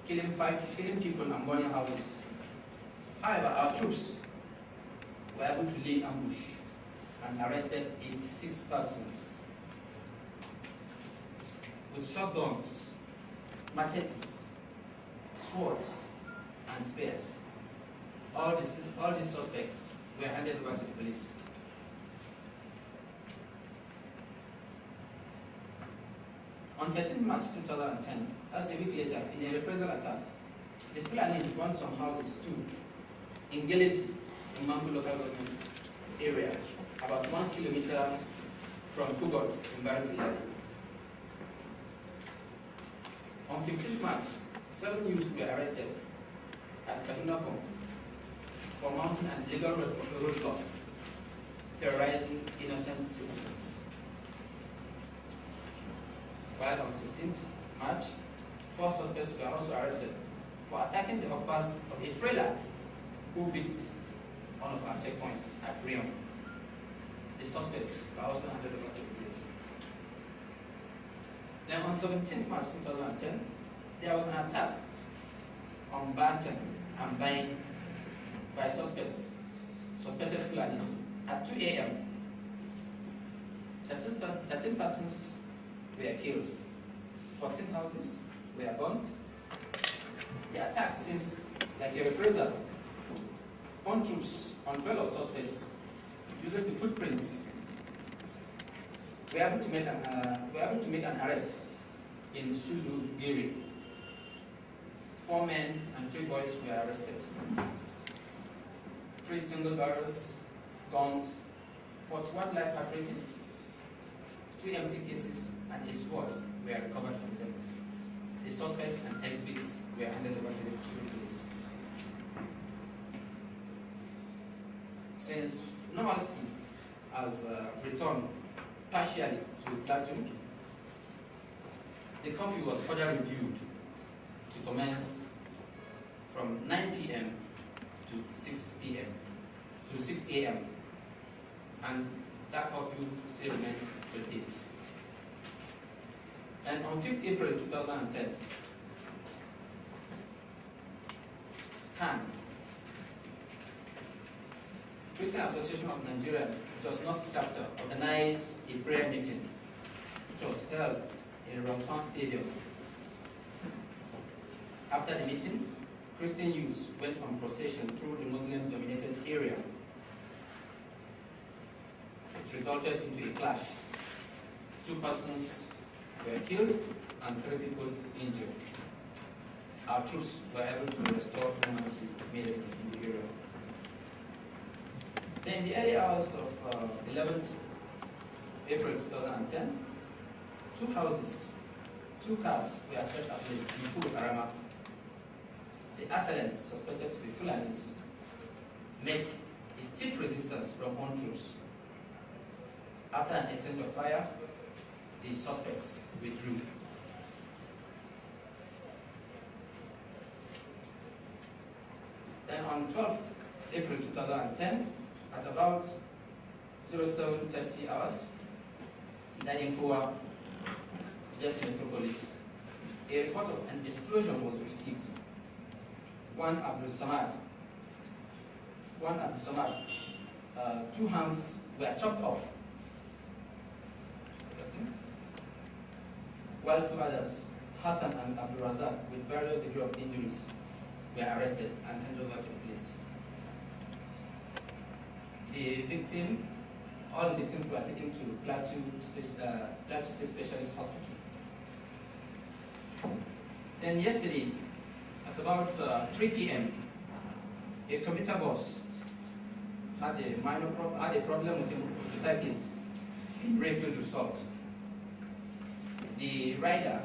killing people and burning houses. However, our troops were able to lay ambush and arrested 86 persons with shotguns, machetes, swords, and spears. All these suspects were handed over to the police. On 13 March 2010, that's a week later, in a reprisal attack, the Fulanis burned some houses too in Geleti, in Mambu local government area, about 1 kilometer from Kugot in Barikilari. On 15 March, 7 youths were arrested at Kaduna for mounting an illegal roadblock, terrorizing innocent citizens. While on 16th March, 4 suspects were also arrested for attacking the occupants of a trailer who beat one of our checkpoints at Rion. The suspects were also handed over to the police. Then on 17th March 2010, there was an attack on Banten and Bain by suspected Fulanis at 2 a.m. 13 persons were killed, 14 houses were burnt. The attack seems like a reprisal on troops on 12 suspects using the footprints. We were able to make an arrest in Sulugiri. 4 men and 3 boys were arrested. 3 single barrels, guns, 41 live cartridges, 2 empty cases, and a sword were recovered from them. The suspects and exhibits were handed over to the police. Since normalcy has returned partially to Plateau, the curfew was further reviewed to commence from 9 p.m. to 6 p.m. to 6 a.m. and that curfew still remains till date. And on 5th April 2010, CAN, Christian Association of Nigeria, Jos North Chapter, organized a prayer meeting which was held in Rompton Stadium. After the meeting, Christian youths went on procession through the Muslim-dominated area, which resulted into a clash. 2 persons were killed and 3 people injured. Our troops were able to restore normalcy immediately in the area. Then in the early hours of 11th April 2010, 2 houses, 2 cars were set ablaze in Kuru Karama. The assailants, suspected to be Fulanis, met a stiff resistance from on troops. After an exchange of fire, the suspects withdrew. Then on 12th April 2010, at about 07:30 hours, in Naninkua, just metropolis, a report of an explosion was received. One Abdul Samad, 2 hands were chopped off, while 2 others, Hassan and Abdul Razak, with various degrees of injuries, were arrested and handed over to the police. All the victims were taken to Plateau State Specialist Hospital. Then yesterday, at about 3 p.m., a commuter bus had a problem with a cyclist in Rayfield Resort. The rider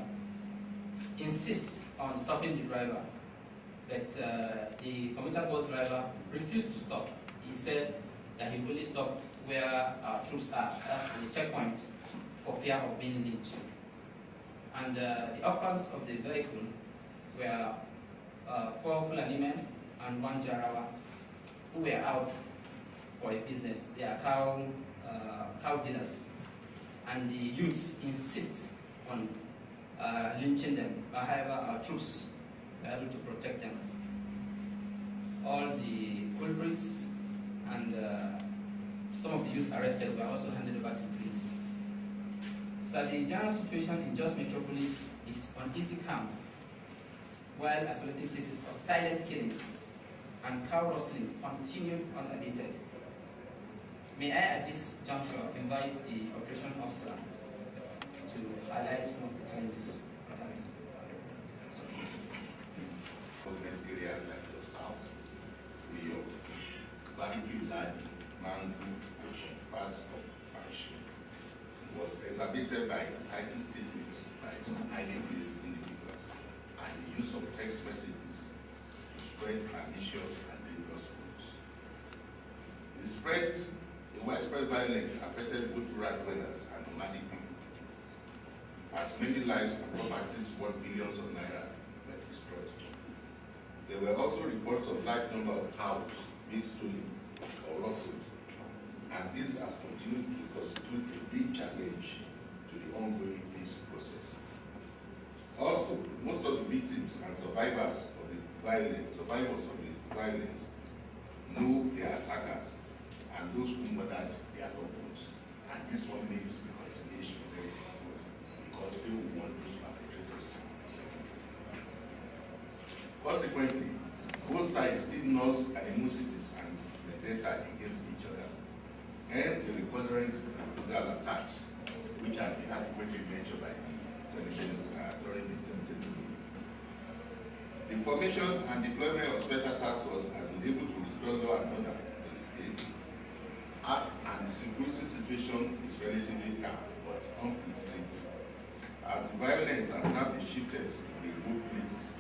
insists on stopping the driver, but the commuter bus driver refused to stop. He said that he will only stop where our troops are, that's the checkpoint, for fear of being lynched. And the occupants of the vehicle were 4 Fulani men and 1 Jarawa who were out for a business. They are cow dealers. And the youths insist on lynching them. However, our troops were were able to protect them. All the culprits and some of the youth arrested were also handed over to police. So the general situation in Jos Metropolis is uneasy calm, while isolated cases of silent killings and cow rustling continue unabated. May I at this juncture invite the operation officer to highlight some of the challenges. Areas like the South, New York, Bariki Ladi, Mangu, and some parts of Parish was exacerbated by exciting statements by some highly placed individuals and the use of text messages to spread pernicious and dangerous rumors. The widespread violence affected both rural dwellers and nomadic people, as many lives and properties worth billions of naira were destroyed. There were also reports of large number of cows being stolen or lost, and this has continued to constitute a big challenge to the ongoing peace process. Also, most of the victims and survivors of the violence know their attackers and those who murdered their loved ones, and this one makes reconciliation very difficult because they will want those perpetrators executed. Consequently, both sides still nurse animosities and vendetta against each other. Hence, the recurrent reprisal attacks, which have been adequately mentioned by the intelligence during the intelligence briefing. The formation and deployment of special task force has been able to restore law and order in the state, and the security situation is relatively calm but unpredictable, as the violence has now been shifted to the remote villages